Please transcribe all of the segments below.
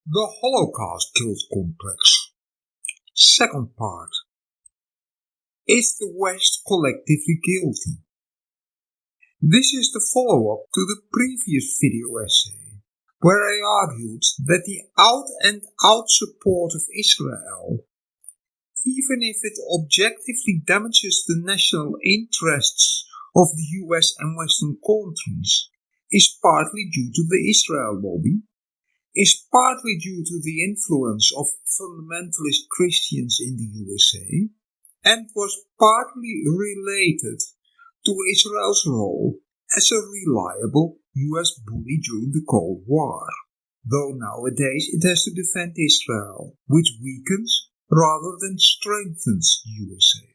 The Holocaust Guilt Complex. Second part. Is the West collectively guilty? This is the follow-up to the previous video essay, where I argued that the out-and-out support of Israel, even if it objectively damages the national interests of the US and Western countries, is partly due to the Israel lobby, is partly due to the influence of fundamentalist Christians in the USA, and was partly related to Israel's role as a reliable US bully during the Cold War, though nowadays it has to defend Israel, which weakens rather than strengthens the USA.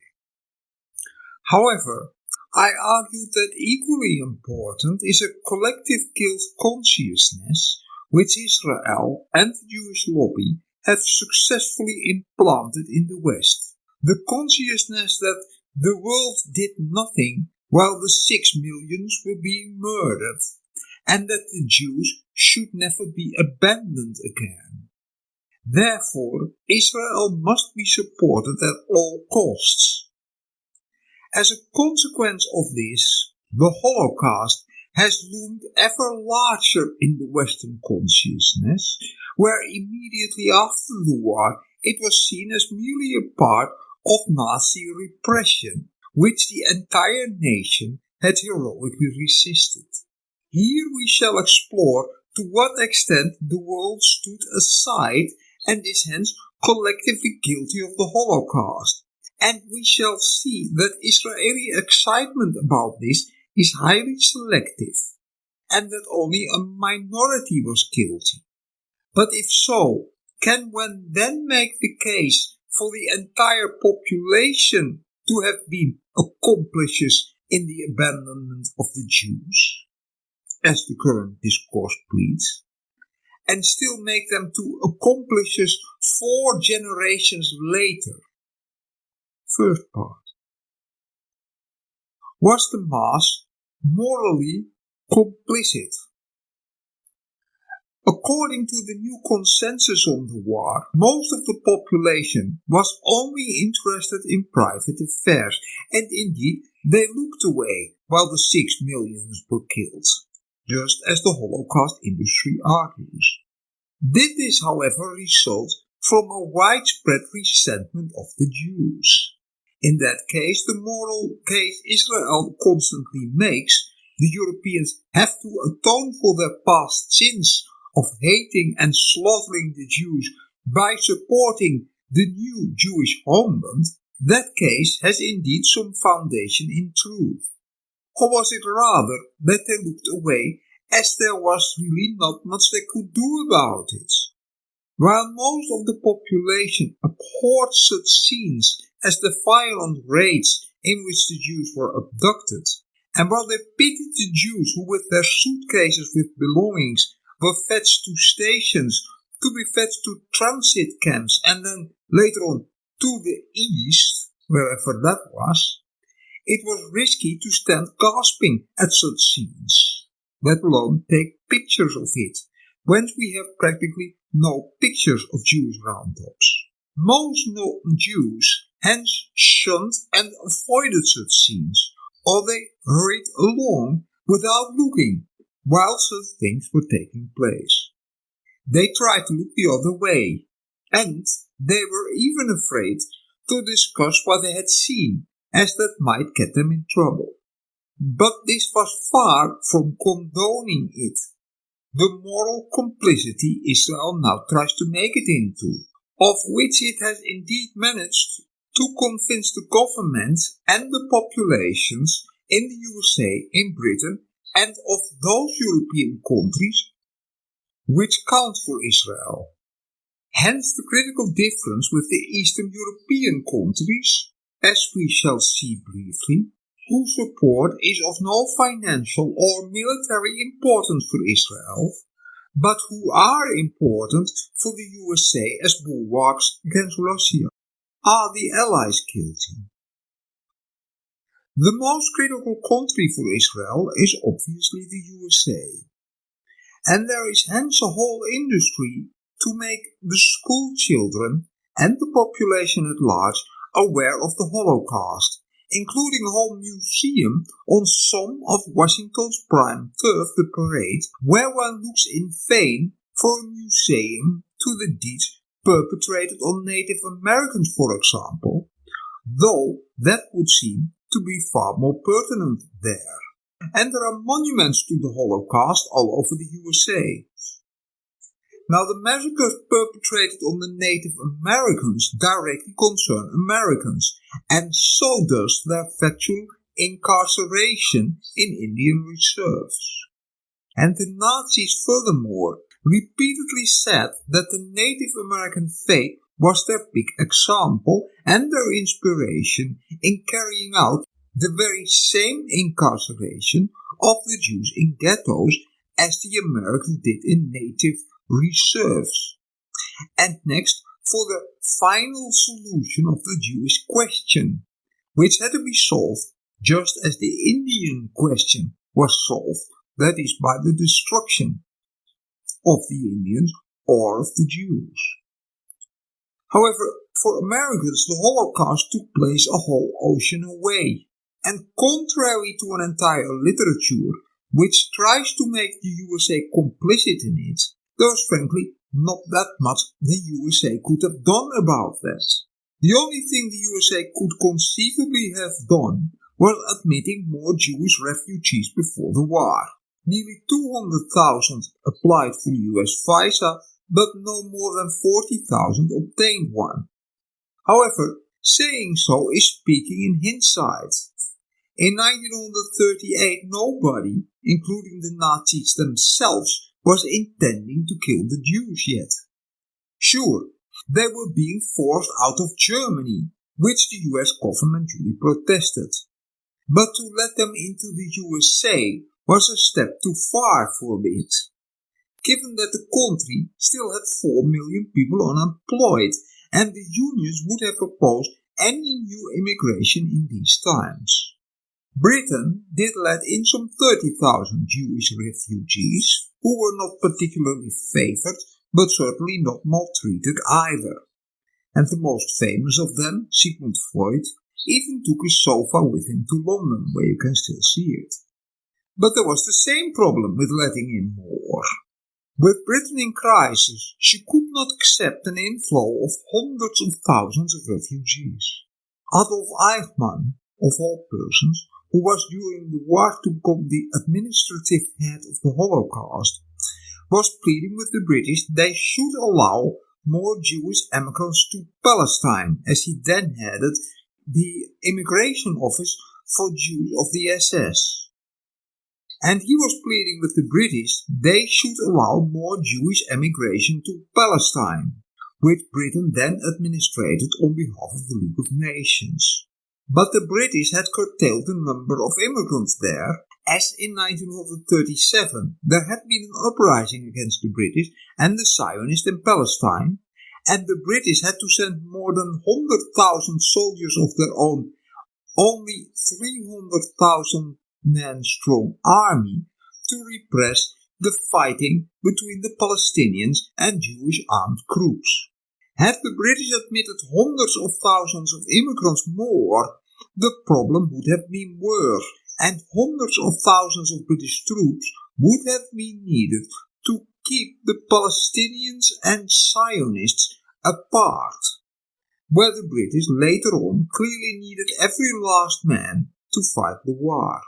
However, I argued that equally important is a collective guilt consciousness which Israel and the Jewish lobby have successfully implanted in the West. The consciousness that the world did nothing while the 6 millions were being murdered, and that the Jews should never be abandoned again. Therefore, Israel must be supported at all costs. As a consequence of this, the Holocaust has loomed ever larger in the Western consciousness, where immediately after the war it was seen as merely a part of Nazi repression, which the entire nation had heroically resisted. Here we shall explore to what extent the world stood aside and is hence collectively guilty of the Holocaust, and we shall see that Israeli excitement about this is highly selective, and that only a minority was guilty. But if so, can one then make the case for the entire population to have been accomplices in the abandonment of the Jews, as the current discourse pleads, and still make them to accomplices 4 generations later? First part. Was the mass morally complicit? According to the new consensus on the war, most of the population was only interested in private affairs, and indeed they looked away while the 6 millions were killed, just as the Holocaust industry argues. Did this, however, result from a widespread resentment of the Jews? In that case, the moral case Israel constantly makes, the Europeans have to atone for their past sins of hating and slaughtering the Jews by supporting the new Jewish homeland, that case has indeed some foundation in truth. Or was it rather that they looked away as there was really not much they could do about it? While most of the population abhorred such scenes as the violent raids in which the Jews were abducted, and while they pitied the Jews who with their suitcases with belongings were fetched to stations, to be fetched to transit camps, and then later on to the east, wherever that was, it was risky to stand gasping at such scenes, let alone take pictures of it, whence we have practically no pictures of Jewish roundups. Most non-Jews hence shunned and avoided such scenes, or they hurried along without looking while such things were taking place. They tried to look the other way, and they were even afraid to discuss what they had seen, as that might get them in trouble. But this was far from condoning it. The moral complicity Israel now tries to make it into, of which it has indeed managed to convince the government and the populations in the USA, in Britain, and of those European countries which count for Israel. Hence the critical difference with the Eastern European countries, as we shall see briefly, whose support is of no financial or military importance for Israel, but who are important for the USA as bulwarks against Russia. Are the Allies guilty? The most critical country for Israel is obviously the USA, and there is hence a whole industry to make the school children and the population at large aware of the Holocaust, including a whole museum on some of Washington's prime turf, the Parade, where one looks in vain for a museum to the deeds perpetrated on Native Americans, for example, though that would seem to be far more pertinent there. And there are monuments to the Holocaust all over the USA. Now, the massacres perpetrated on the Native Americans directly concern Americans, and so does their factual incarceration in Indian reserves. And the Nazis, furthermore, repeatedly said that the Native American fate was their big example and their inspiration in carrying out the very same incarceration of the Jews in ghettos as the Americans did in native reserves. And next, for the final solution of the Jewish question, which had to be solved just as the Indian question was solved, that is, by the destruction of the Indians or of the Jews. However, for Americans, the Holocaust took place a whole ocean away, and contrary to an entire literature which tries to make the USA complicit in it, there was frankly not that much the USA could have done about that. The only thing the USA could conceivably have done was admitting more Jewish refugees before the war. Nearly 200,000 applied for the US visa, but no more than 40,000 obtained one. However, saying so is speaking in hindsight. In 1938, nobody, including the Nazis themselves, was intending to kill the Jews yet. Sure, they were being forced out of Germany, which the US government duly protested. But to let them into the USA was a step too far for it, given that the country still had 4 million people unemployed, and the unions would have opposed any new immigration in these times. Britain did let in some 30,000 Jewish refugees, who were not particularly favored, but certainly not maltreated either. And the most famous of them, Sigmund Freud, even took his sofa with him to London, where you can still see it. But there was the same problem with letting in more. With Britain in crisis, she could not accept an inflow of hundreds of thousands of refugees. Adolf Eichmann, of all persons, who was during the war to become the administrative head of the Holocaust, was pleading with the British they should allow more Jewish emigrants to Palestine, as he then headed the immigration office for Jews of the SS. And he was pleading with the British they should allow more Jewish emigration to Palestine, which Britain then administrated on behalf of the League of Nations. But the British had curtailed the number of immigrants there, as in 1937 there had been an uprising against the British and the Zionists in Palestine, and the British had to send more than 100,000 soldiers of their own, only 300,000 men strong army, to repress the fighting between the Palestinians and Jewish armed groups. Had the British admitted hundreds of thousands of immigrants more, the problem would have been worse, and hundreds of thousands of British troops would have been needed to keep the Palestinians and Zionists apart, where the British later on clearly needed every last man to fight the war.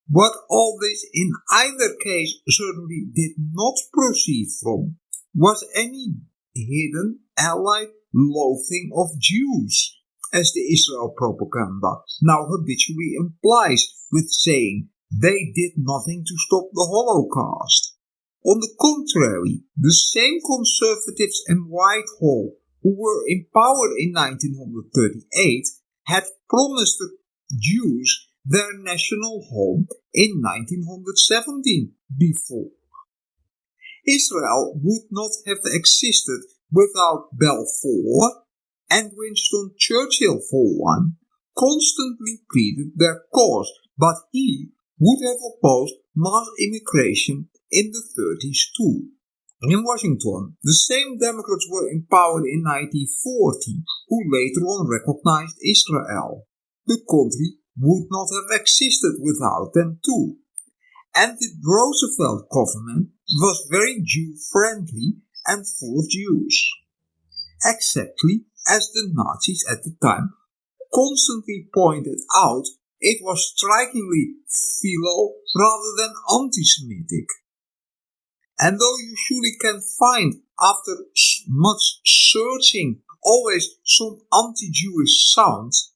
What all this in either case certainly did not proceed from was any hidden Allied loathing of Jews, as the Israel propaganda now habitually implies with saying they did nothing to stop the Holocaust. On the contrary, the same conservatives in Whitehall who were in power in 1938 had promised the Jews their national home in 1917 before. Israel would not have existed without Balfour, and Winston Churchill, for one, constantly pleaded their cause, but he would have opposed mass immigration in the 30s too. In Washington, the same Democrats were in power in 1940 who later on recognized Israel. The country would not have existed without them too. And the Roosevelt government was very Jew-friendly and full of Jews. Exactly as the Nazis at the time constantly pointed out, it was strikingly philo rather than anti-Semitic. And though you surely can find, after much searching, always some anti-Jewish sounds,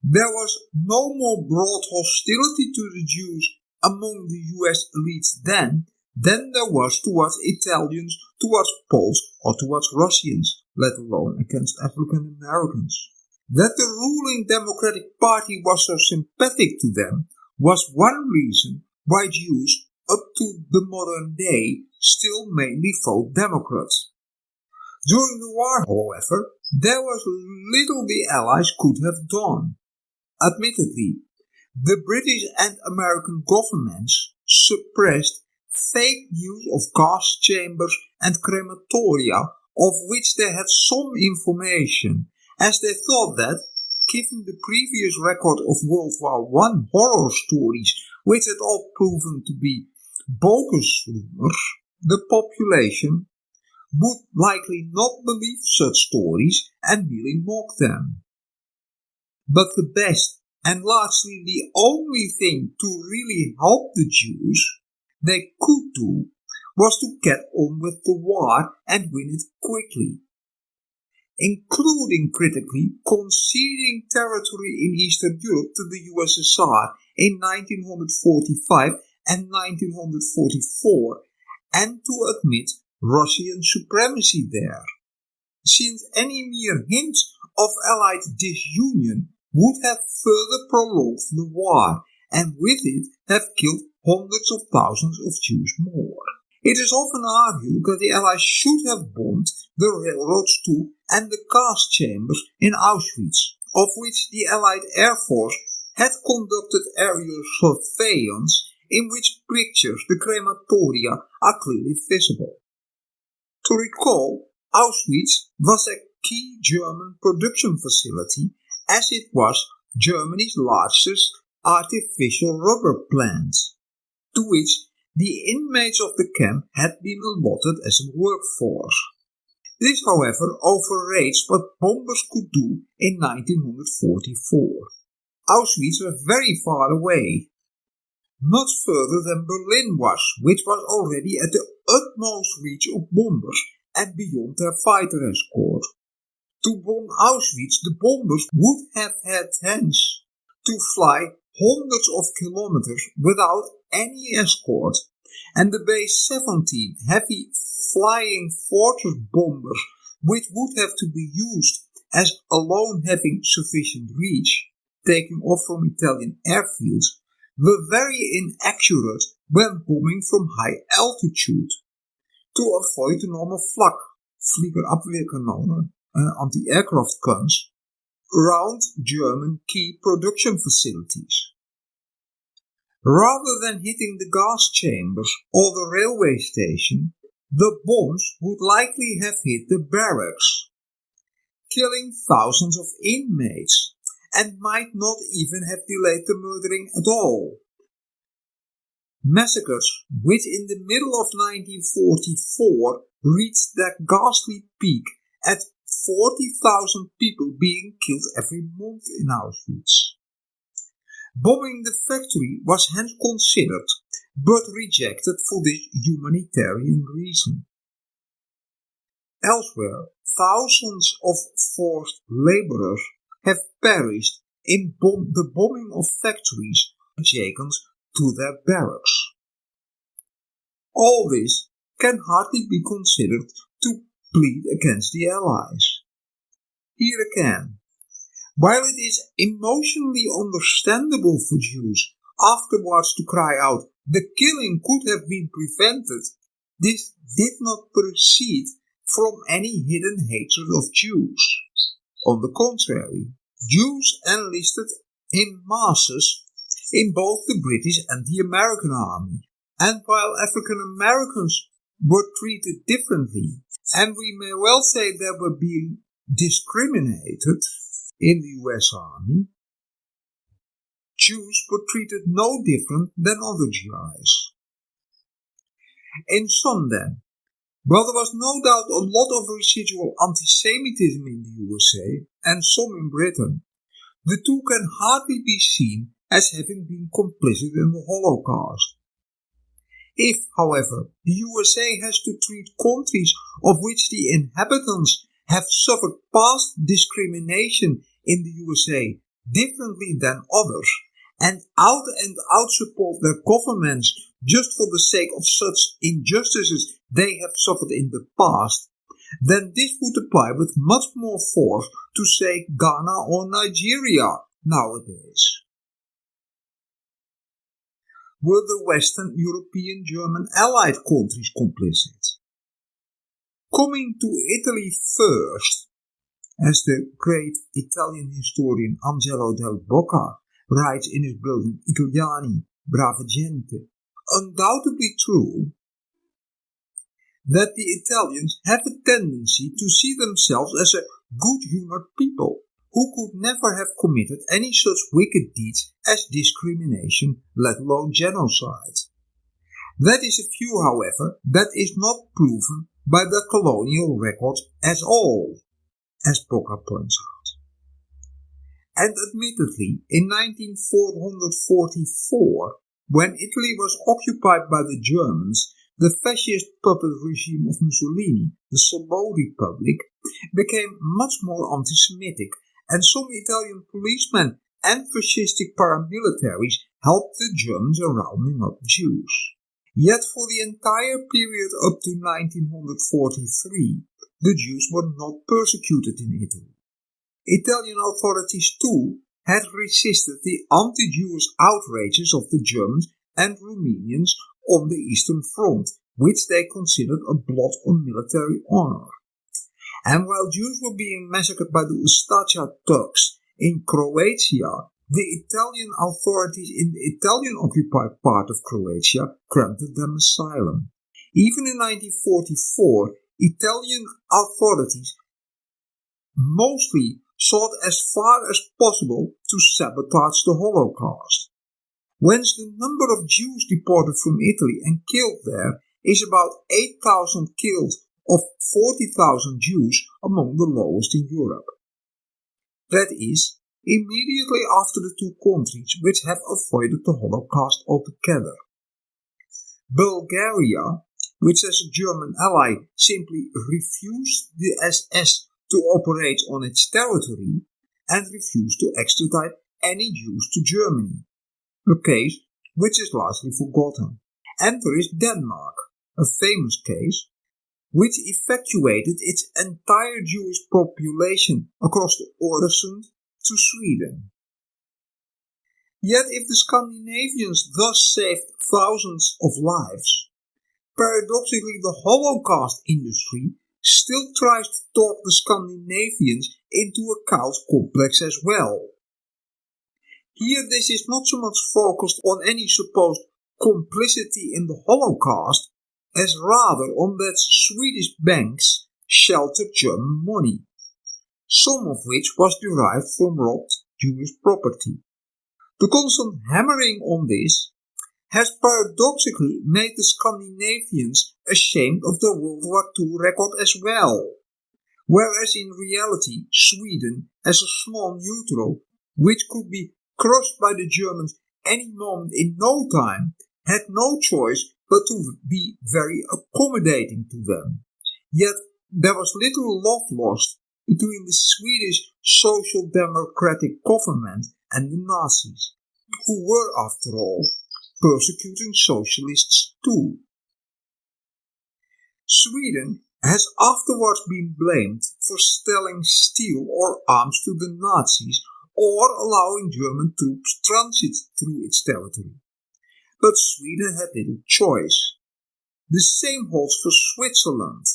there was no more broad hostility to the Jews among the US elites then than there was towards Italians, towards Poles, or towards Russians, let alone against African Americans. That the ruling Democratic Party was so sympathetic to them was one reason why Jews, up to the modern day, still mainly vote Democrats. During the war, however, there was little the Allies could have done. Admittedly, the British and American governments suppressed fake news of gas chambers and crematoria, of which they had some information, as they thought that, given the previous record of World War I horror stories, which had all proven to be bogus rumors, the population would likely not believe such stories and merely mock them. But the best and largely the only thing to really help the Jews they could do was to get on with the war and win it quickly, including critically conceding territory in Eastern Europe to the USSR in 1945 and 1944 and to admit Russian supremacy there, since any mere hint of Allied disunion would have further prolonged the war and with it have killed hundreds of thousands of Jews more. It is often argued that the Allies should have bombed the railroads too and the gas chambers in Auschwitz, of which the Allied Air Force had conducted aerial surveillance in which pictures, the crematoria, are clearly visible. To recall, Auschwitz was a key German production facility as it was Germany's largest artificial rubber plant, to which the inmates of the camp had been allotted as a workforce. This, however, overrates what bombers could do in 1944. Auschwitz was very far away, much further than Berlin was, which was already at the utmost reach of bombers and beyond their fighter escort. To bomb Auschwitz, the bombers would have had hands to fly hundreds of kilometers without any escort, and the base 17 heavy flying fortress bombers, which would have to be used as alone having sufficient reach, taking off from Italian airfields, were very inaccurate when bombing from high altitude. To avoid the normal flak, Fliegerabwehrkanonen, anti-aircraft guns, around German key production facilities. Rather than hitting the gas chambers or the railway station, the bombs would likely have hit the barracks, killing thousands of inmates, and might not even have delayed the murdering at all. Massacres, which in the middle of 1944 reached their ghastly peak at 40,000 people being killed every month in Auschwitz. Bombing the factory was hence considered, but rejected for this humanitarian reason. Elsewhere, thousands of forced laborers have perished in the bombing of factories adjacent to their barracks. All this can hardly be considered to plead against the Allies. Here again, while it is emotionally understandable for Jews afterwards to cry out, the killing could have been prevented, this did not proceed from any hidden hatred of Jews. On the contrary, Jews enlisted in masses in both the British and the American army, and while African Americans were treated differently, and we may well say they were being discriminated in the US Army, Jews were treated no different than other GIs. In sum then, while there was no doubt a lot of residual anti-Semitism in the USA and some in Britain, the two can hardly be seen as having been complicit in the Holocaust. If, however, the USA has to treat countries of which the inhabitants have suffered past discrimination in the USA differently than others, and out support their governments just for the sake of such injustices they have suffered in the past, then this would apply with much more force to, say, Ghana or Nigeria nowadays. Were the Western European German Allied countries complicit? Coming to Italy first, as the great Italian historian Angelo del Bocca writes in his brilliant Italiani, Brava Gente, undoubtedly true that the Italians have a tendency to see themselves as a good-humored people who could never have committed any such wicked deeds as discrimination, let alone genocide. That is a view, however, that is not proven by the colonial record at all, as Bocca points out. And admittedly, in 1944, when Italy was occupied by the Germans, the fascist puppet regime of Mussolini, the Salo Republic, became much more anti-Semitic, and some Italian policemen and fascistic paramilitaries helped the Germans in rounding up Jews. Yet for the entire period up to 1943, the Jews were not persecuted in Italy. Italian authorities too had resisted the anti-Jewish outrages of the Germans and Romanians on the Eastern Front, which they considered a blot on military honor. And while Jews were being massacred by the Ustaša Turks in Croatia, the Italian authorities in the Italian-occupied part of Croatia granted them asylum. Even in 1944, Italian authorities mostly sought as far as possible to sabotage the Holocaust. Whence the number of Jews deported from Italy and killed there is about 8,000 killed of 40,000 Jews, among the lowest in Europe. That is, immediately after the two countries which have avoided the Holocaust altogether. Bulgaria, which as a German ally simply refused the SS to operate on its territory and refused to extradite any Jews to Germany, a case which is largely forgotten. And there is Denmark, a famous case, which evacuated its entire Jewish population across the Øresund to Sweden. Yet if the Scandinavians thus saved thousands of lives, paradoxically the Holocaust industry still tries to talk the Scandinavians into a cult complex as well. Here this is not so much focused on any supposed complicity in the Holocaust, as rather on that Swedish banks sheltered German money, some of which was derived from robbed Jewish property. The constant hammering on this has paradoxically made the Scandinavians ashamed of their World War II record as well, whereas in reality Sweden, as a small neutral, which could be crushed by the Germans any moment in no time, had no choice but to be very accommodating to them. Yet there was little love lost between the Swedish Social Democratic government and the Nazis, who were, after all, persecuting socialists too. Sweden has afterwards been blamed for selling steel or arms to the Nazis or allowing German troops transit through its territory. But Sweden had little choice. The same holds for Switzerland,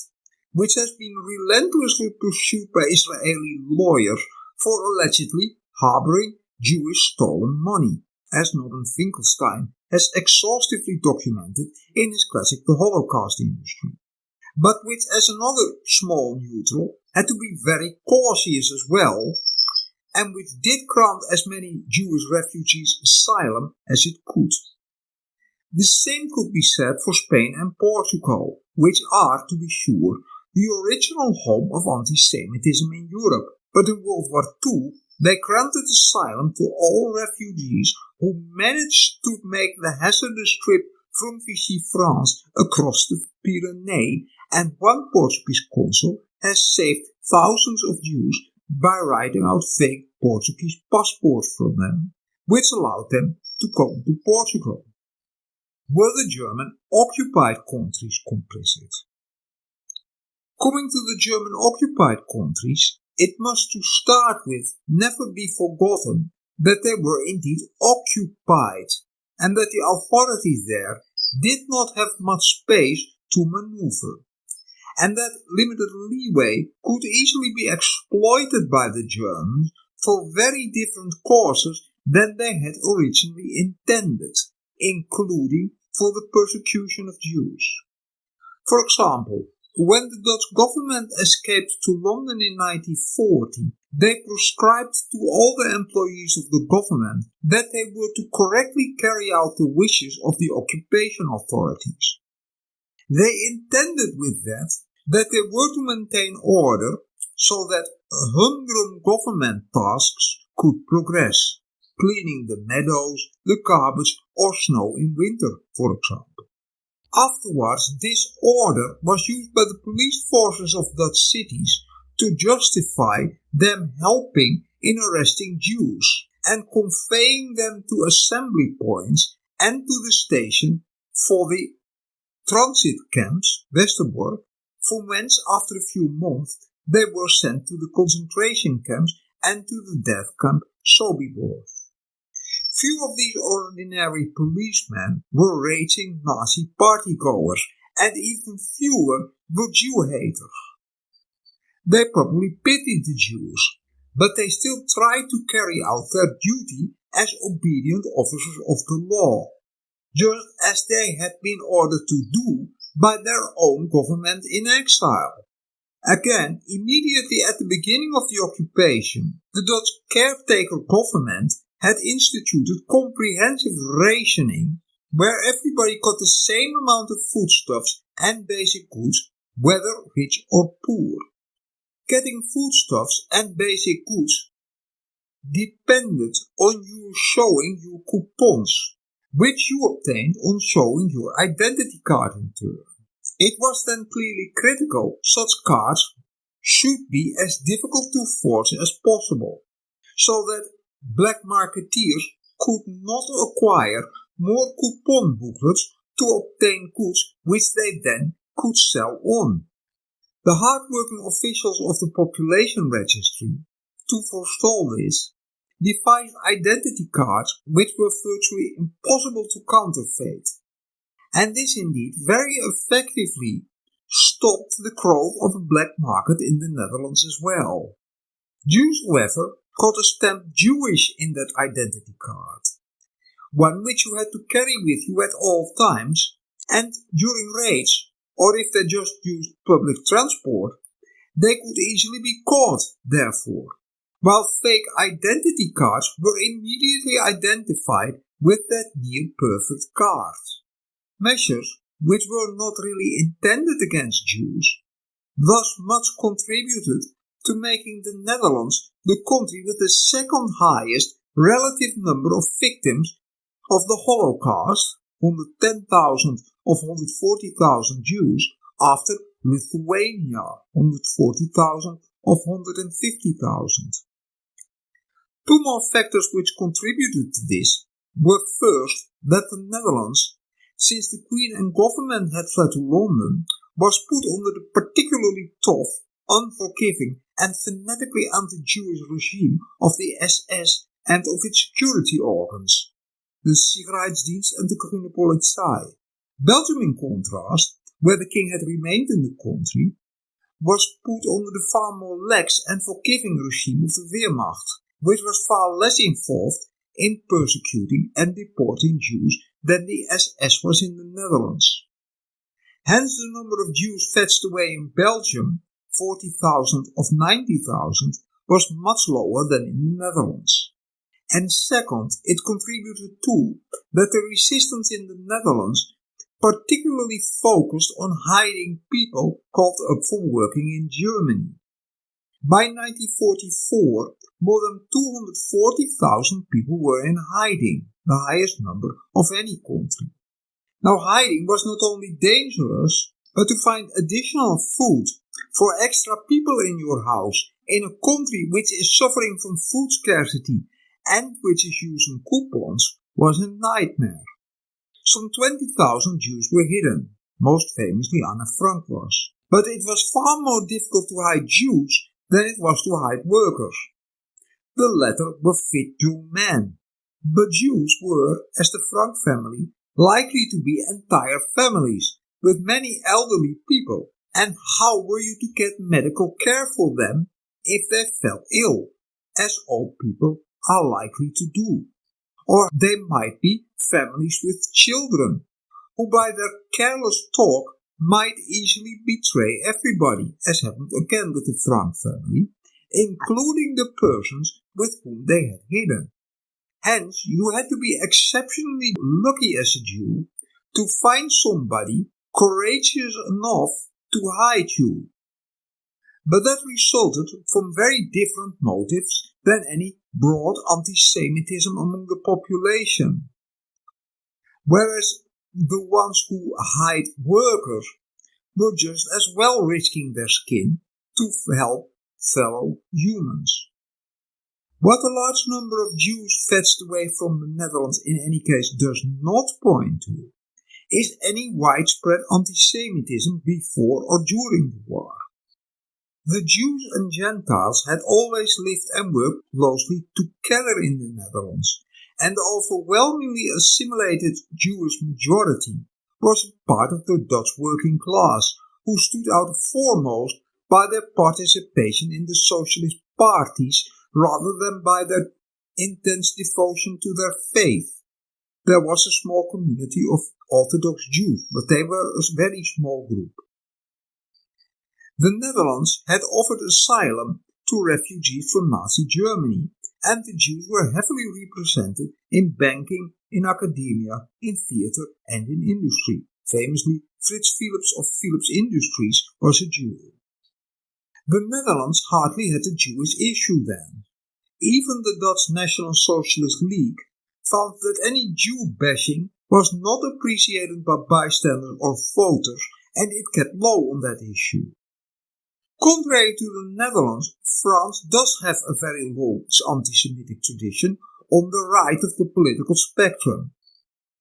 which has been relentlessly pursued by Israeli lawyers for allegedly harboring Jewish stolen money, as Norman Finkelstein has exhaustively documented in his classic The Holocaust Industry, but which, as another small neutral, had to be very cautious as well, and which did grant as many Jewish refugees asylum as it could. The same could be said for Spain and Portugal, which are, to be sure, the original home of anti-Semitism in Europe, but in World War II they granted asylum to all refugees who managed to make the hazardous trip from Vichy, France, across the Pyrenees, and one Portuguese consul has saved thousands of Jews by writing out fake Portuguese passports from them, which allowed them to come to Portugal. Were the German occupied countries complicit? Coming to the German occupied countries, it must to start with never be forgotten that they were indeed occupied, and that the authorities there did not have much space to maneuver, and that limited leeway could easily be exploited by the Germans for very different causes than they had originally intended, including for the persecution of Jews. For example, when the Dutch government escaped to London in 1940, they prescribed to all the employees of the government that they were to correctly carry out the wishes of the occupation authorities. They intended with that they were to maintain order so that humdrum government tasks could progress, cleaning the meadows, the garbage, or snow in winter, for example. Afterwards, this order was used by the police forces of Dutch cities to justify them helping in arresting Jews and conveying them to assembly points and to the station for the transit camps, Westerbork, from whence after a few months they were sent to the concentration camps and to the death camp Sobibor. Few of these ordinary policemen were raging Nazi partygoers, and even fewer were Jew-haters. They probably pitied the Jews, but they still tried to carry out their duty as obedient officers of the law, just as they had been ordered to do by their own government in exile. Again, immediately at the beginning of the occupation, the Dutch caretaker government had instituted comprehensive rationing, where everybody got the same amount of foodstuffs and basic goods, whether rich or poor. Getting foodstuffs and basic goods depended on you showing your coupons, which you obtained on showing your identity card in turn. It was then clearly critical such cards should be as difficult to forge as possible, so that black marketeers could not acquire more coupon booklets to obtain goods which they then could sell on. The hard-working officials of the population registry, to forestall this, devised identity cards which were virtually impossible to counterfeit, and this indeed very effectively stopped the growth of a black market in the Netherlands as well. Jews, however, got a stamp Jewish in that identity card, one which you had to carry with you at all times, and during raids, or if they just used public transport, they could easily be caught, therefore, while fake identity cards were immediately identified with that near-perfect card. Measures which were not really intended against Jews, thus much contributed to making the Netherlands the country with the second highest relative number of victims of the Holocaust, 110,000 of 140,000 Jews, after Lithuania, 140,000 of 150,000. Two more factors which contributed to this were first that the Netherlands, since the Queen and government had fled to London, was put under the particularly tough, unforgiving and fanatically anti-Jewish regime of the SS and of its security organs, the Sicherheidsdienst and the Groene Polizei. Belgium, in contrast, where the king had remained in the country, was put under the far more lax and forgiving regime of the Wehrmacht, which was far less involved in persecuting and deporting Jews than the SS was in the Netherlands. Hence the number of Jews fetched away in Belgium, 40,000 of 90,000, was much lower than in the Netherlands. And second, it contributed too that the resistance in the Netherlands particularly focused on hiding people called up for working in Germany. By 1944, more than 240,000 people were in hiding, the highest number of any country. Now hiding was not only dangerous, but to find additional food for extra people in your house in a country which is suffering from food scarcity and which is using coupons was a nightmare. Some 20,000 Jews were hidden, most famously Anne Frank was. But it was far more difficult to hide Jews than it was to hide workers. The latter were fit young men, but Jews were, as the Frank family, likely to be entire families with many elderly people, and how were you to get medical care for them if they fell ill, as old people are likely to do? Or they might be families with children, who by their careless talk might easily betray everybody, as happened again with the Frank family, including the persons with whom they had hidden. Hence, you had to be exceptionally lucky as a Jew to find somebody courageous enough to hide you. But that resulted from very different motives than any broad anti-Semitism among the population. Whereas the ones who hide workers were just as well risking their skin to help fellow humans. What a large number of Jews fetched away from the Netherlands in any case does not point to is any widespread anti-Semitism before or during the war. The Jews and Gentiles had always lived and worked closely together in the Netherlands, and the overwhelmingly assimilated Jewish majority was part of the Dutch working class, who stood out foremost by their participation in the socialist parties rather than by their intense devotion to their faith. There was a small community of Orthodox Jews, but they were a very small group. The Netherlands had offered asylum to refugees from Nazi Germany, and the Jews were heavily represented in banking, in academia, in theatre, and in industry. Famously, Fritz Philips of Philips Industries was a Jew. The Netherlands hardly had a Jewish issue then. Even the Dutch National Socialist League found that any Jew bashing was not appreciated by bystanders or voters, and it kept low on that issue. Contrary to the Netherlands, France does have a very long anti-Semitic tradition on the right of the political spectrum.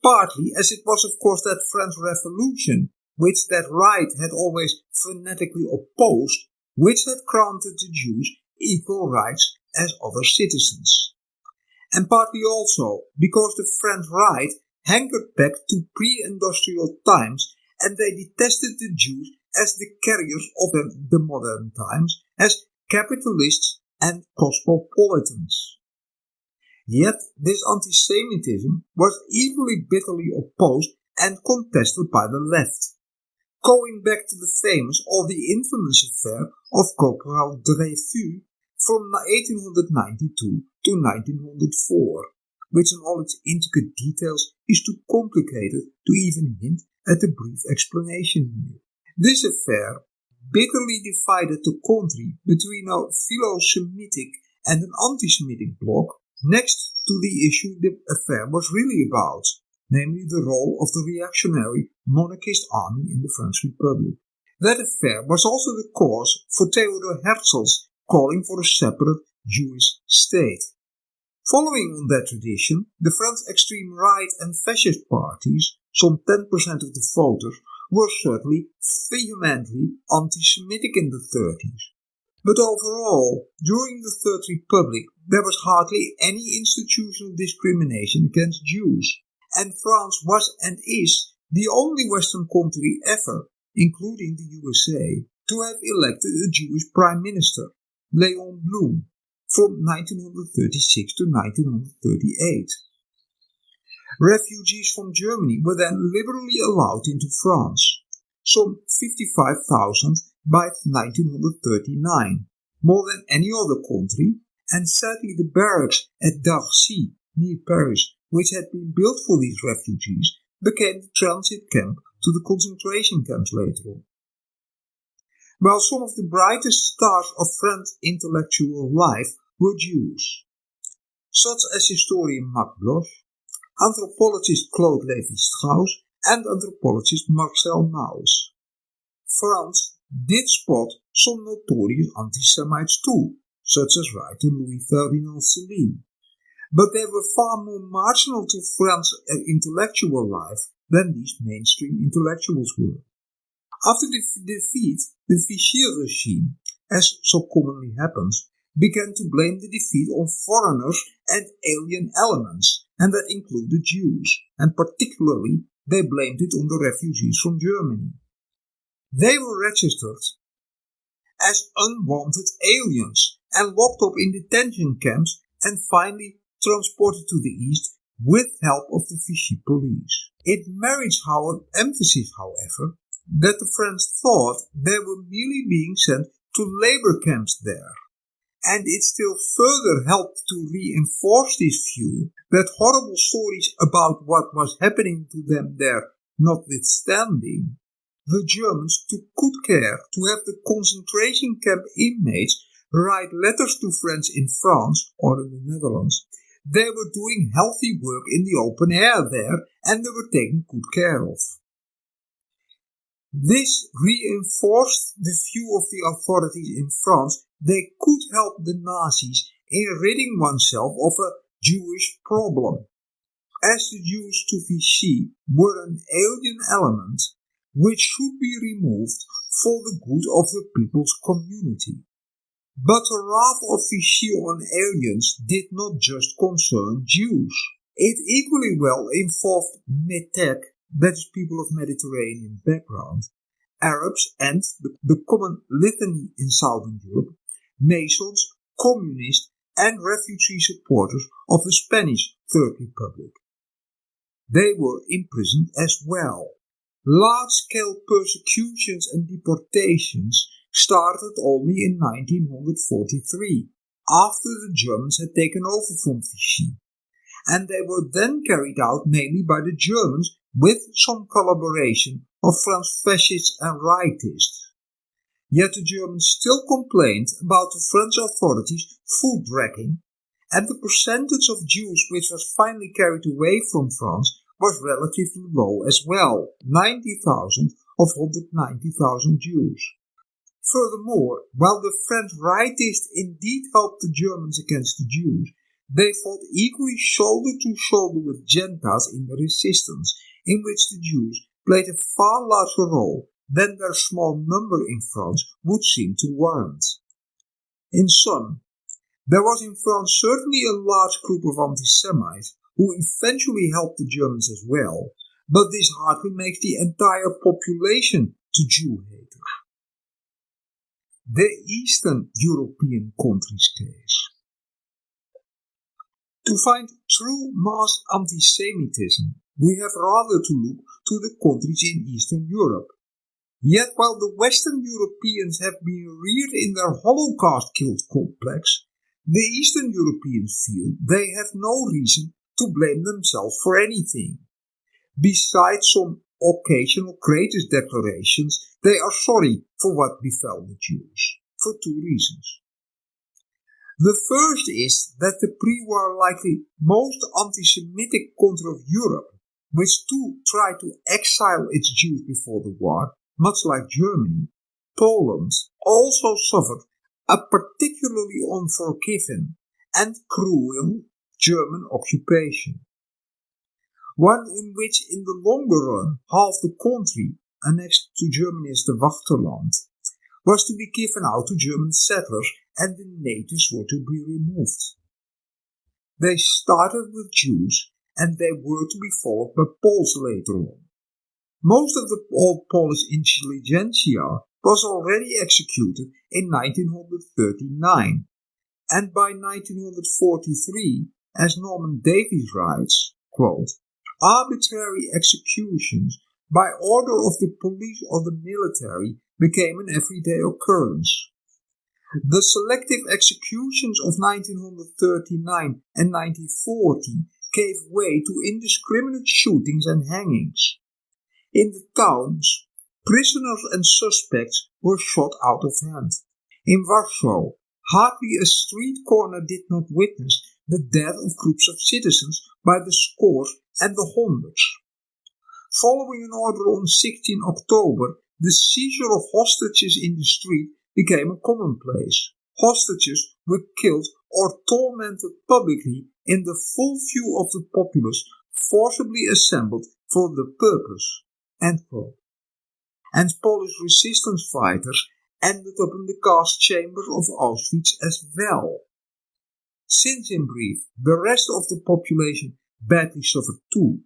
Partly as it was of course that French Revolution, which that right had always fanatically opposed, which had granted the Jews equal rights as other citizens. And partly also because the French right hankered back to pre-industrial times, and they detested the Jews as the carriers of the modern times, as capitalists and cosmopolitans. Yet this anti-Semitism was equally bitterly opposed and contested by the left, going back to the famous or the infamous affair of Corporal Dreyfus from 1892 to 1904, which in all its intricate details is too complicated to even hint at a brief explanation here. This affair bitterly divided the country between a philo-Semitic and an anti-Semitic bloc, next to the issue the affair was really about, namely the role of the reactionary monarchist army in the French Republic. That affair was also the cause for Theodor Herzl's calling for a separate Jewish state. Following on that tradition, the French extreme right and fascist parties, some 10% of the voters, were certainly vehemently anti-Semitic in the 30s. But overall, during the Third Republic, there was hardly any institutional discrimination against Jews, and France was and is the only Western country ever, including the USA, to have elected a Jewish prime minister, Léon Blum, from 1936 to 1938. Refugees from Germany were then liberally allowed into France, some 55,000 by 1939, more than any other country, and sadly the barracks at Darcy, near Paris, which had been built for these refugees, became the transit camp to the concentration camps later on. While some of the brightest stars of French intellectual life were Jews, such as historian Max Bloch, anthropologist Claude Lévi-Strauss, and anthropologist Marcel Mauss. France did spot some notorious anti-Semites too, such as writer Louis-Ferdinand Céline, but they were far more marginal to French intellectual life than these mainstream intellectuals were. After the defeat, the Vichy regime, as so commonly happens, began to blame the defeat on foreigners and alien elements, and that included Jews, and particularly they blamed it on the refugees from Germany. They were registered as unwanted aliens and locked up in detention camps and finally transported to the east with help of the Vichy police. It merits our emphasis, however, that the French thought they were merely being sent to labor camps there, and it still further helped to reinforce this view that horrible stories about what was happening to them there notwithstanding, the Germans took good care to have the concentration camp inmates write letters to friends in France or in the Netherlands. They were doing healthy work in the open air there, and they were taken good care of. This reinforced the view of the authorities in France they could help the Nazis in ridding oneself of a Jewish problem, as the Jews to Vichy were an alien element which should be removed for the good of the people's community. But the wrath of Vichy on aliens did not just concern Jews. It equally well involved Metek, that is people of Mediterranean background, Arabs and the common litany in Southern Europe, Masons, communists and refugee supporters of the Spanish Third Republic. They were imprisoned as well. Large-scale persecutions and deportations started only in 1943, after the Germans had taken over from Vichy, and they were then carried out mainly by the Germans with some collaboration of French fascists and rightists. Yet the Germans still complained about the French authorities' food wrecking, and the percentage of Jews which was finally carried away from France was relatively low as well, 90,000 of 190,000 Jews. Furthermore, while the French rightists indeed helped the Germans against the Jews, they fought equally shoulder to shoulder with Gentiles in the resistance, in which the Jews played a far larger role than their small number in France would seem to warrant. In sum, there was in France certainly a large group of anti-Semites who eventually helped the Germans as well, but this hardly makes the entire population to Jew haters. The Eastern European countries case. To find true mass anti-Semitism, we have rather to look to the countries in Eastern Europe. Yet while the Western Europeans have been reared in their Holocaust guilt complex, the Eastern Europeans feel they have no reason to blame themselves for anything. Besides some occasional greatest declarations, they are sorry for what befell the Jews, for two reasons. The first is that the pre-war likely most anti-Semitic country of Europe, which too tried to exile its Jews before the war, much like Germany, Poland, also suffered a particularly unforgiving and cruel German occupation. One in which in the longer run half the country, annexed to Germany as the Wachterland, was to be given out to German settlers and the natives were to be removed. They started with Jews and they were to be followed by Poles later on. Most of the old Polish intelligentsia was already executed in 1939, And by 1943, as Norman Davies writes, quote, arbitrary executions by order of the police or the military became an everyday occurrence. The selective executions of 1939 and 1940 gave way to indiscriminate shootings and hangings. In the towns, prisoners and suspects were shot out of hand. In Warsaw, hardly a street corner did not witness the death of groups of citizens by the scores and the hundreds. Following an order on 16 October, the seizure of hostages in the street became a commonplace. Hostages were killed or tormented publicly in the full view of the populace forcibly assembled for the purpose. End quote. And Polish resistance fighters ended up in the gas chambers of Auschwitz as well. Since, in brief, the rest of the population badly suffered too,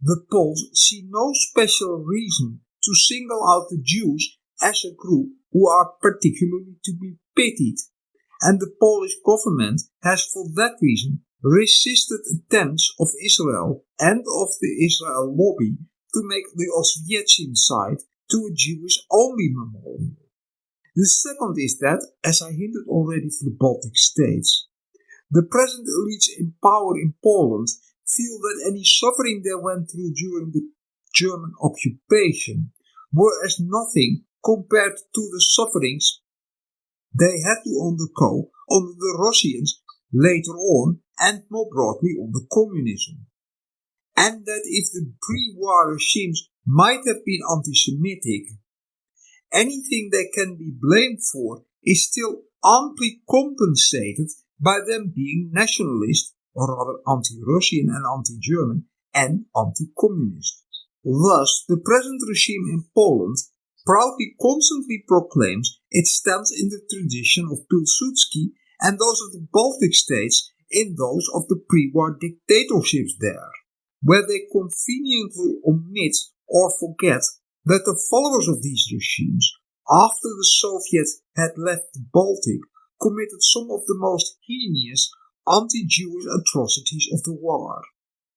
the Poles see no special reason to single out the Jews as a group who are particularly to be pitied, and the Polish government has for that reason resisted attempts of Israel and of the Israel lobby to make the Oswiecim site to a Jewish-only memorial. The second is that, as I hinted already for the Baltic states, the present elites in power in Poland feel that any suffering they went through during the German occupation were as nothing compared to the sufferings they had to undergo under the Russians later on and more broadly under communism. And that if the pre-war regimes might have been anti-Semitic, anything they can be blamed for is still amply compensated by them being nationalist, or rather anti-Russian and anti-German, and anti-communist. Thus, the present regime in Poland proudly constantly proclaims it stands in the tradition of Pilsudski and those of the Baltic states in those of the pre-war dictatorships there, where they conveniently omit or forget that the followers of these regimes, after the Soviets had left the Baltic, committed some of the most heinous anti-Jewish atrocities of the war.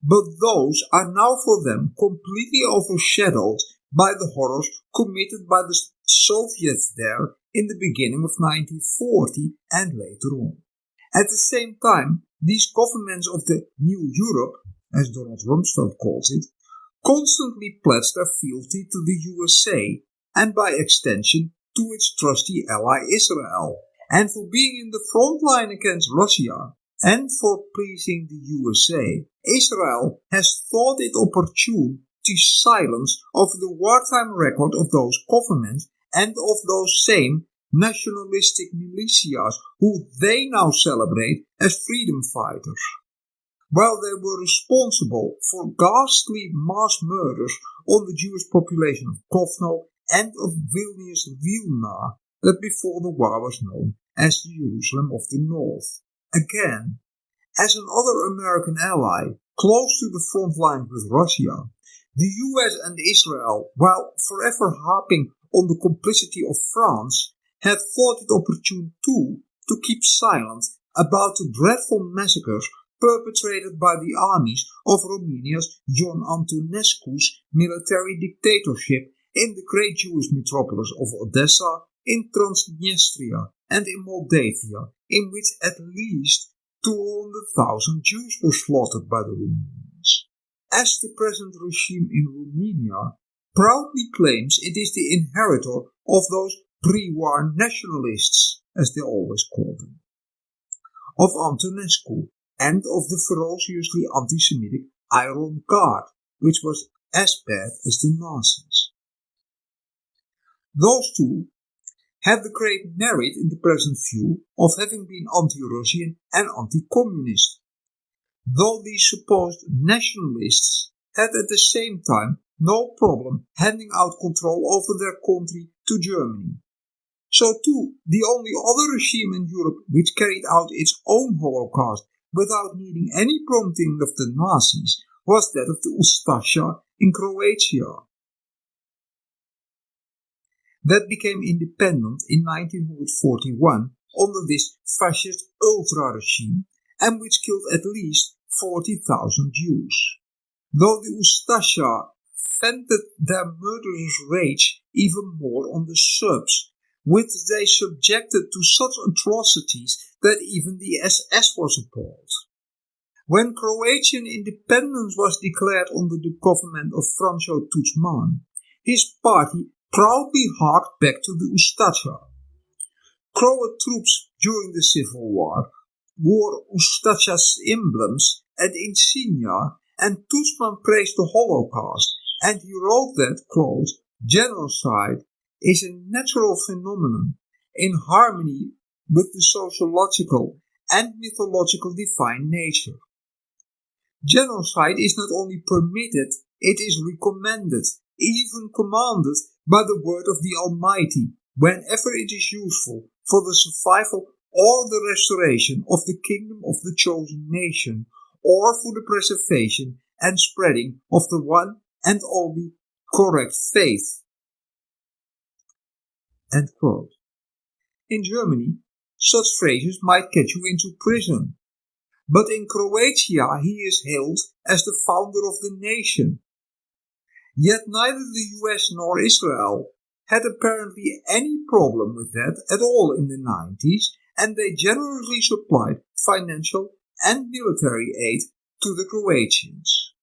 But those are now for them completely overshadowed by the horrors committed by the Soviets there in the beginning of 1940 and later on. At the same time, these governments of the New Europe, as Donald Rumsfeld calls it, constantly pledge their fealty to the USA and by extension to its trusty ally Israel, and for being in the front line against Russia and for pleasing the USA, Israel has thought it opportune to silence over the wartime record of those governments and of those same nationalistic militias who they now celebrate as freedom fighters. While they were responsible for ghastly mass murders on the Jewish population of Kovno and of Vilnius Vilna, that before the war was known as the Jerusalem of the North. Again, as another American ally close to the front line with Russia, the US and Israel, while forever harping on the complicity of France, had thought it opportune too to keep silent about the dreadful massacres perpetrated by the armies of Romania's John Antonescu's military dictatorship in the great Jewish metropolis of Odessa, in Transnistria, and in Moldavia, in which at least 200,000 Jews were slaughtered by the Romanians. As the present regime in Romania proudly claims it is the inheritor of those pre-war nationalists, as they always call them, of Antonescu, and of the ferociously anti-Semitic Iron Guard, which was as bad as the Nazis. Those two have the great merit in the present view of having been anti-Russian and anti-communist, though these supposed nationalists had at the same time no problem handing out control over their country to Germany. So too, the only other regime in Europe which carried out its own Holocaust without needing any prompting of the Nazis was that of the Ustasha in Croatia. That became independent in 1941 under this fascist ultra-regime and which killed at least 40,000 Jews. Though the Ustasha vented their murderous rage even more on the Serbs, which they subjected to such atrocities that even the SS was appalled. When Croatian independence was declared under the government of Franjo Tuđman, his party proudly harked back to the Ustasha. Croat troops during the Civil War wore Ustasha's emblems and insignia, and Tuđman praised the Holocaust, and he wrote that, quote, genocide is a natural phenomenon in harmony with the sociological and mythological divine nature. Genocide is not only permitted, it is recommended, even commanded by the word of the Almighty, whenever it is useful for the survival or the restoration of the kingdom of the chosen nation, or for the preservation and spreading of the one and only correct faith. End quote. In Germany, such phrases might get you into prison, but in Croatia he is hailed as the founder of the nation. Yet neither the US nor Israel had apparently any problem with that at all in the 90s, and they generously supplied financial and military aid to the Croatians.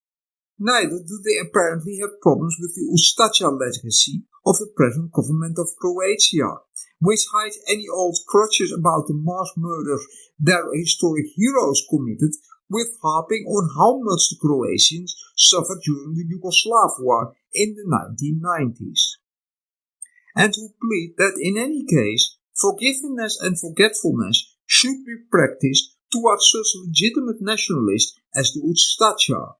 Neither do they apparently have problems with the Ustasha legacy of the present government of Croatia, which hides any old crutches about the mass murders their historic heroes committed, with harping on how much the Croatians suffered during the Yugoslav War in the 1990s. And who plead that in any case, forgiveness and forgetfulness should be practiced towards such legitimate nationalists as the Ustasha,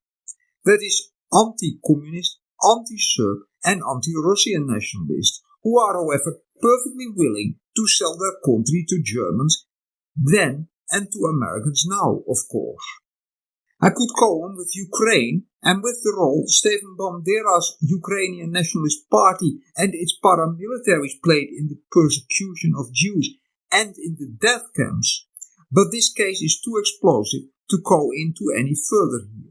that is, anti-communist, anti-Serb and anti-Russian nationalists, who are however perfectly willing to sell their country to Germans then and to Americans now, of course. I could go on with Ukraine and with the role Stefan Bandera's Ukrainian Nationalist Party and its paramilitaries played in the persecution of Jews and in the death camps, but this case is too explosive to go into any further here.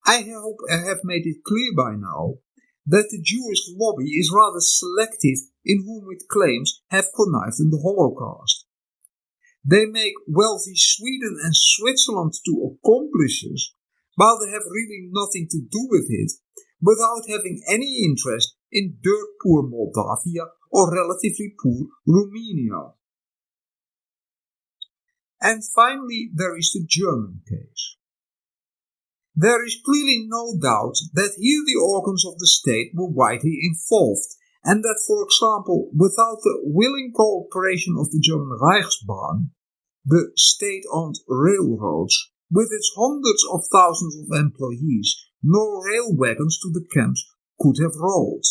I hope I have made it clear by now that the Jewish lobby is rather selective in whom it claims have connived in the Holocaust. They make wealthy Sweden and Switzerland to accomplices, while they have really nothing to do with it, without having any interest in dirt-poor Moldavia or relatively poor Romania. And finally, there is the German case. There is clearly no doubt that here the organs of the state were widely involved, and that, for example, without the willing cooperation of the German Reichsbahn, the state-owned railroads, with its hundreds of thousands of employees, no rail wagons to the camps could have rolled,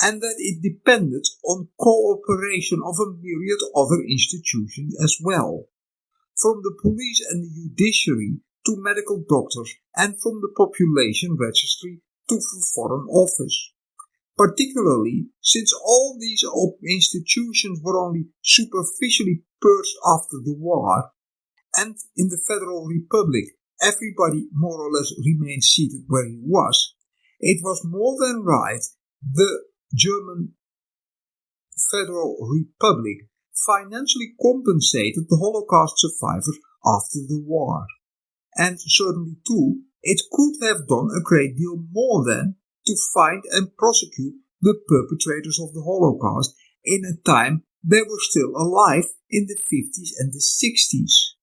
and that it depended on cooperation of a myriad other institutions as well, from the police and the judiciary to medical doctors, and from the population registry to the Foreign Office. Particularly since all these institutions were only superficially purged after the war, and in the Federal Republic everybody more or less remained seated where he was, it was more than right the German Federal Republic financially compensated the Holocaust survivors after the war. And certainly too, it could have done a great deal more than to find and prosecute the perpetrators of the Holocaust in a time they were still alive in the 50s and the 60s.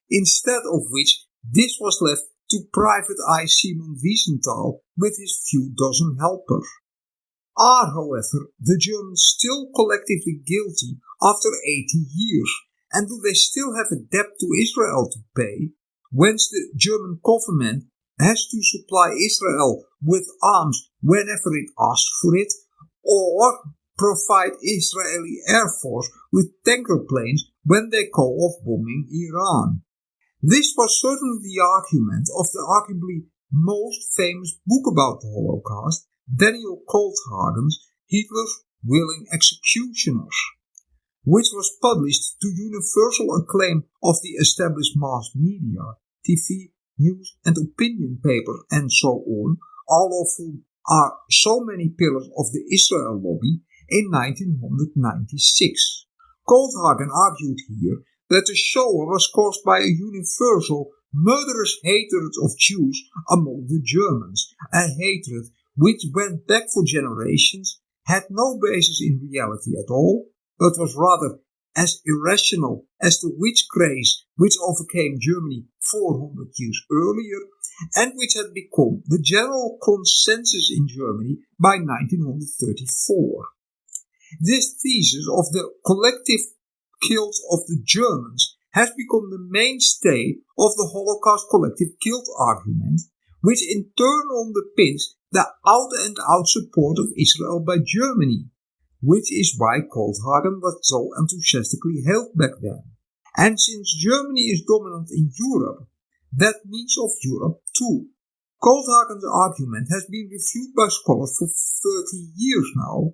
Instead of which, this was left to Private Eye Simon Wiesenthal with his few dozen helpers. Are, however, the Germans still collectively guilty after 80 years, and do they still have a debt to Israel to pay, whence the German government has to supply Israel with arms whenever it asks for it, or provide Israeli Air Force with tanker planes when they go off bombing Iran? This was certainly the argument of the arguably most famous book about the Holocaust, Daniel Goldhagen's Hitler's Willing Executioners. which was published to universal acclaim of the established mass media, TV, news and opinion papers and so on, all of whom are so many pillars of the Israel lobby, in 1996. Coldhagen argued here that the Shoah was caused by a universal, murderous hatred of Jews among the Germans, a hatred which went back for generations, had no basis in reality at all, but was rather as irrational as the witch craze which overcame Germany 400 years earlier, and which had become the general consensus in Germany by 1934. This thesis of the collective guilt of the Germans has become the mainstay of the Holocaust collective guilt argument, which in turn underpins the out-and-out support of Israel by Germany, which is why Coldhagen was so enthusiastically hailed back then. And since Germany is dominant in Europe, that means of Europe too. Coldhagen's argument has been refuted by scholars for 30 years now,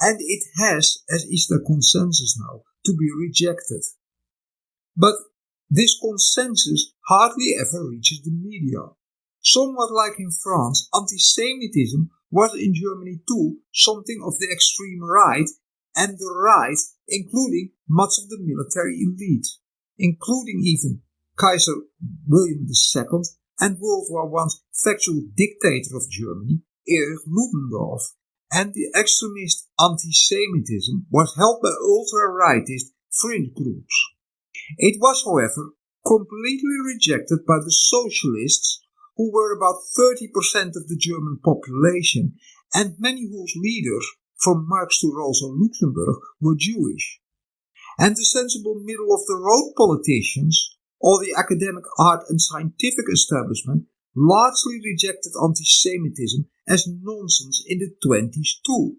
and it has, as is the consensus now, to be rejected. But this consensus hardly ever reaches the media. Somewhat like in France, anti-Semitism was in Germany too something of the extreme right, and the right, including much of the military elite, including even Kaiser William II and World War I's factual dictator of Germany, Erich Ludendorff. And the extremist anti-Semitism was held by ultra-rightist fringe groups. It was, however, completely rejected by the socialists, who were about 30% of the German population, and many whose leaders, from Marx to Rosa Luxemburg, were Jewish. And the sensible middle-of-the-road politicians, or the academic, art and scientific establishment, largely rejected anti-Semitism as nonsense in the 1920s too.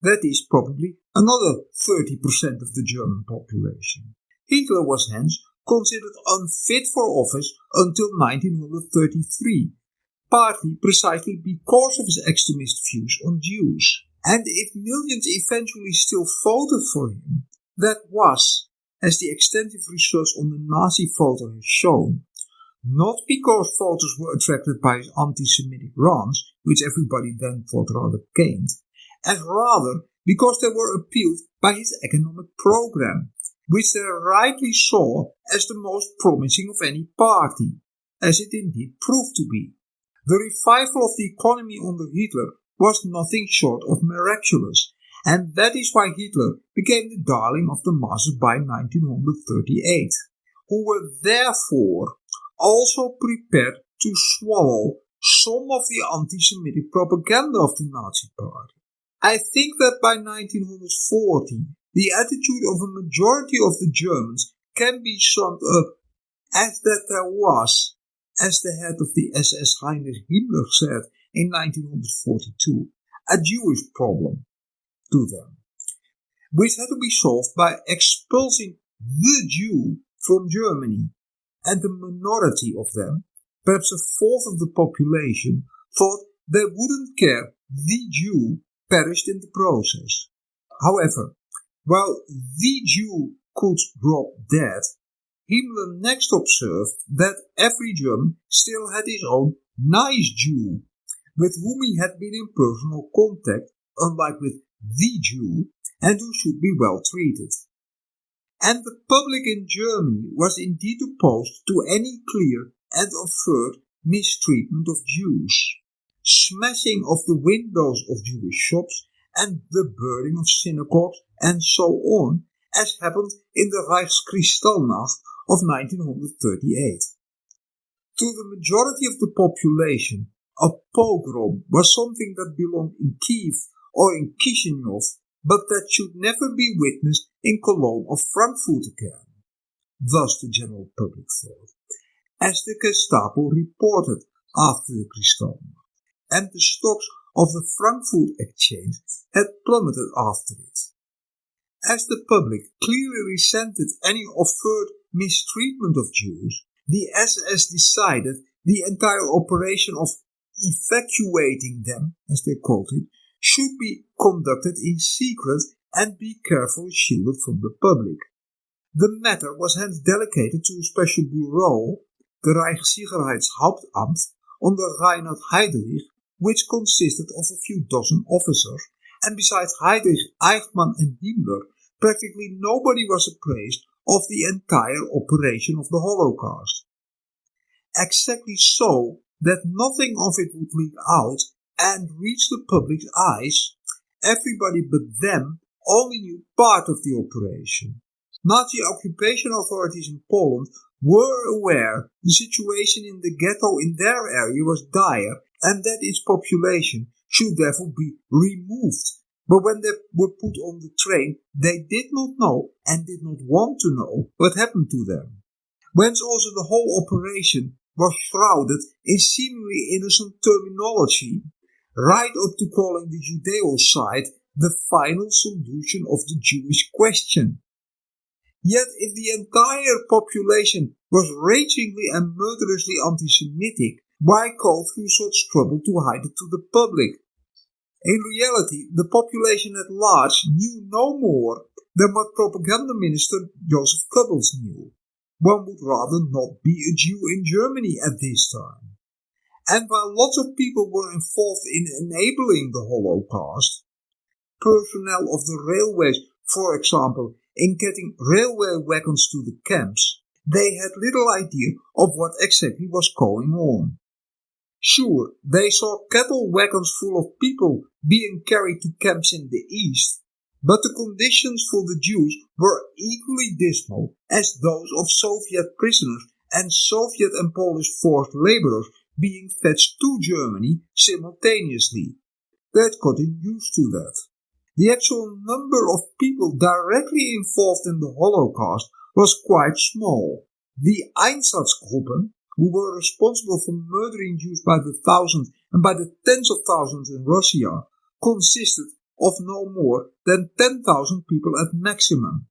That is probably another 30% of the German population. Hitler was hence considered unfit for office until 1933, partly precisely because of his extremist views on Jews. And if millions eventually still voted for him, that was, as the extensive research on the Nazi voter has shown, not because voters were attracted by his anti-Semitic rants, which everybody then thought rather quaint, as rather because they were appealed by his economic program, which they rightly saw as the most promising of any party, as it indeed proved to be. The revival of the economy under Hitler was nothing short of miraculous, and that is why Hitler became the darling of the masses by 1938, who were therefore also prepared to swallow some of the anti-Semitic propaganda of the Nazi Party. I think that by 1940, the attitude of a majority of the Germans can be summed up as that there was, as the head of the SS Heinrich Himmler said in 1942, a Jewish problem to them, which had to be solved by expulsing the Jew from Germany, and the minority of them, perhaps a fourth of the population, thought they wouldn't care the Jew perished in the process. However, while the Jew could drop dead, Himmler next observed that every German still had his own nice Jew, with whom he had been in personal contact, unlike with the Jew, and who should be well treated. And the public in Germany was indeed opposed to any clear and overt mistreatment of Jews, smashing of the windows of Jewish shops, and the burning of synagogues, and so on, as happened in the Reichskristallnacht of 1938. To the majority of the population, a pogrom was something that belonged in Kiev or in Chisinau, but that should never be witnessed in Cologne or Frankfurt again. Thus the general public thought, as the Gestapo reported after the Kristallnacht, and the stocks of the Frankfurt exchange had plummeted after it. As the public clearly resented any overt mistreatment of Jews, the SS decided the entire operation of evacuating them, as they called it, should be conducted in secret and be carefully shielded from the public. The matter was hence delegated to a special bureau, the Reichssicherheitshauptamt, under Reinhard Heydrich, which consisted of a few dozen officers, and besides Heydrich, Eichmann and Himmler, practically nobody was appraised of the entire operation of the Holocaust. Exactly so that nothing of it would leak out and reach the public's eyes, everybody but them only knew part of the operation. Nazi occupation authorities in Poland were aware the situation in the ghetto in their area was dire and that its population should therefore be removed. But when they were put on the train, they did not know and did not want to know what happened to them. Whence also the whole operation was shrouded in seemingly innocent terminology, right up to calling the Judeocide the final solution of the Jewish question. Yet if the entire population was ragingly and murderously anti-Semitic, why go through such trouble to hide it to the public? In reality, the population at large knew no more than what propaganda minister Joseph Goebbels knew. One would rather not be a Jew in Germany at this time. And while lots of people were involved in enabling the Holocaust, personnel of the railways, for example, in getting railway wagons to the camps, they had little idea of what exactly was going on. Sure, they saw cattle wagons full of people being carried to camps in the east, but the conditions for the Jews were equally dismal as those of Soviet prisoners and Soviet and Polish forced laborers being fetched to Germany simultaneously. They had gotten used to that. The actual number of people directly involved in the Holocaust was quite small. The Einsatzgruppen, who were responsible for murdering Jews by the thousands and by the tens of thousands in Russia, consisted of no more than 10,000 people at maximum,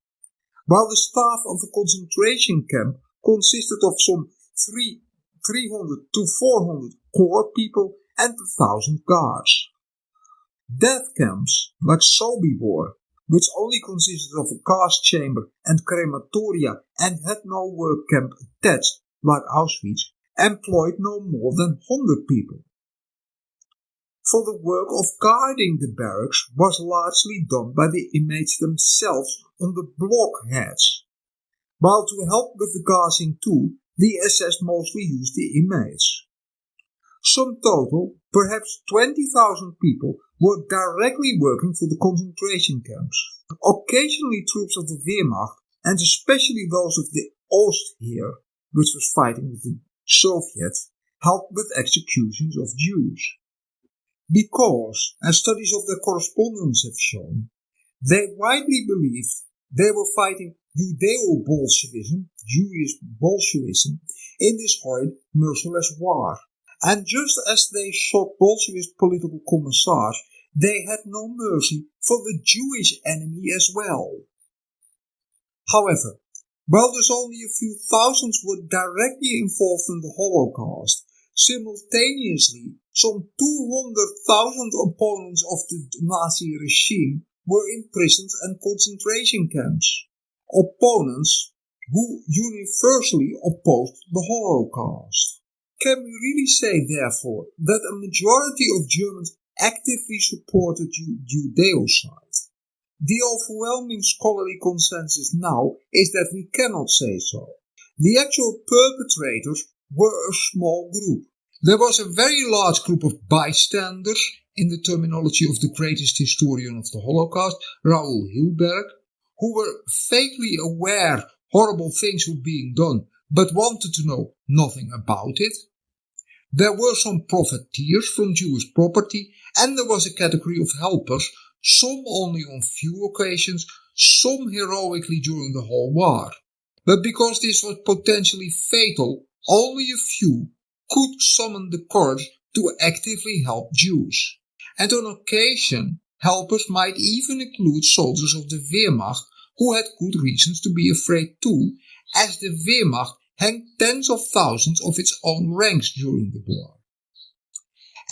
while the staff of a concentration camp consisted of some 300 to 400 corps people and 1,000 guards. Death camps, like Sobibor, which only consisted of a gas chamber and crematoria and had no work camp attached, like Auschwitz, employed no more than 100 people. For the work of guarding the barracks was largely done by the inmates themselves on the blockheads, while to help with the gassing too, the SS mostly used the inmates. Some total, perhaps 20,000 people, were directly working for the concentration camps. Occasionally troops of the Wehrmacht, and especially those of the Ostheer, which was fighting with the Soviets, helped with executions of Jews. Because, as studies of their correspondence have shown, they widely believed they were fighting Judeo-Bolshevism, Jewish Bolshevism, in this horrid, merciless war. And just as they shot Bolshevist political commissars, they had no mercy for the Jewish enemy as well. However, while there's only a few thousands were directly involved in the Holocaust, simultaneously some 200,000 opponents of the Nazi regime were in prisons and concentration camps. Opponents who universally opposed the Holocaust. Can we really say, therefore, that a majority of Germans actively supported Judeocide? The overwhelming scholarly consensus now is that we cannot say so. The actual perpetrators were a small group. There was a very large group of bystanders, in the terminology of the greatest historian of the Holocaust, Raoul Hilberg, who were vaguely aware horrible things were being done, but wanted to know nothing about it. There were some profiteers from Jewish property, and there was a category of helpers, some only on few occasions, some heroically during the whole war. But because this was potentially fatal, only a few could summon the courage to actively help Jews. And on occasion, helpers might even include soldiers of the Wehrmacht who had good reasons to be afraid too, as the Wehrmacht hanged tens of thousands of its own ranks during the war.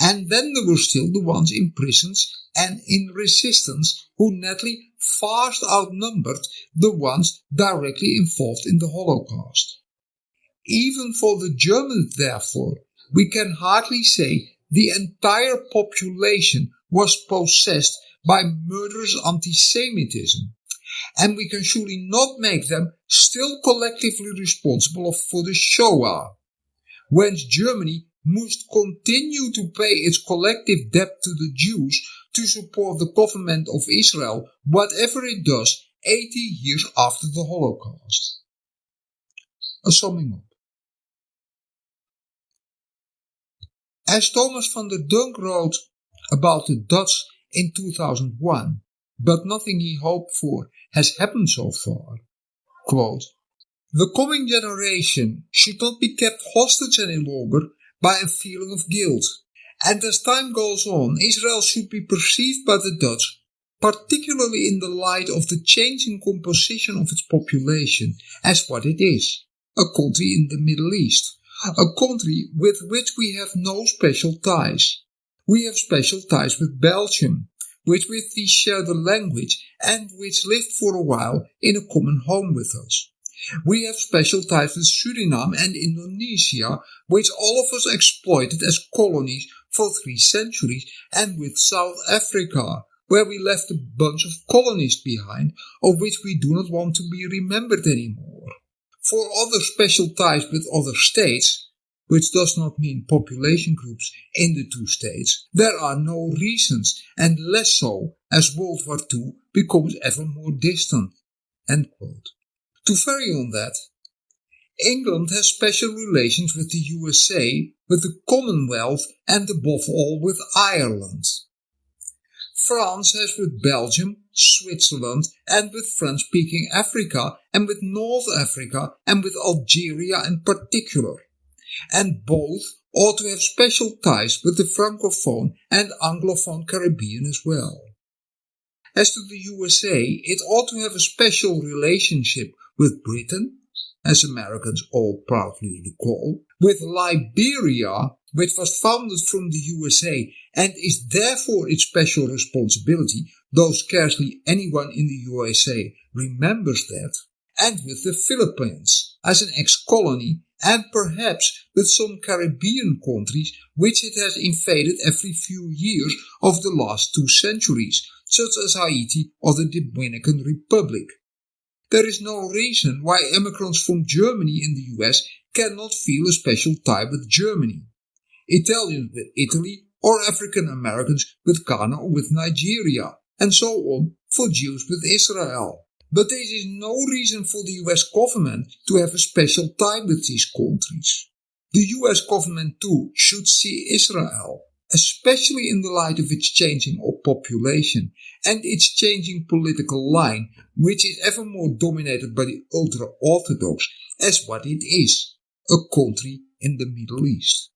And then there were still the ones in prisons and in resistance who naturally fast outnumbered the ones directly involved in the Holocaust. Even for the Germans, therefore, we can hardly say the entire population was possessed by murderous anti-Semitism, and we can surely not make them still collectively responsible for the Shoah, whence Germany must continue to pay its collective debt to the Jews to support the government of Israel, whatever it does 80 years after the Holocaust. A summing up. As Thomas van der Dunk wrote about the Dutch in 2001, but nothing he hoped for has happened so far, quote, "The coming generation should not be kept hostage any longer by a feeling of guilt, and as time goes on, Israel should be perceived by the Dutch, particularly in the light of the changing composition of its population, as what it is, a country in the Middle East, a country with which we have no special ties. We have special ties with Belgium, with which we share the language and which lived for a while in a common home with us. We have special ties with Suriname and Indonesia, which all of us exploited as colonies for 3 centuries, and with South Africa, where we left a bunch of colonies behind, of which we do not want to be remembered anymore. For other special ties with other states, which does not mean population groups in the 2 states, there are no reasons, and less so as World War II becomes ever more distant." End quote. To vary on that, England has special relations with the USA, with the Commonwealth, and above all with Ireland. France has with Belgium, Switzerland, and with French-speaking Africa, and with North Africa, and with Algeria in particular. And both ought to have special ties with the Francophone and Anglophone Caribbean as well. As to the USA, it ought to have a special relationship with Britain, as Americans all proudly recall, with Liberia, which was founded from the USA and is therefore its special responsibility, though scarcely anyone in the USA remembers that, and with the Philippines, as an ex-colony, and perhaps with some Caribbean countries which it has invaded every few years of the last 2 centuries, such as Haiti or the Dominican Republic. There is no reason why immigrants from Germany in the US cannot feel a special tie with Germany, Italians with Italy, or African Americans with Ghana or with Nigeria, and so on for Jews with Israel. But there is no reason for the US government to have a special tie with these countries. The US government too should see Israel, especially in the light of its changing population and its changing political line, which is ever more dominated by the ultra-Orthodox, as what it is, a country in the Middle East.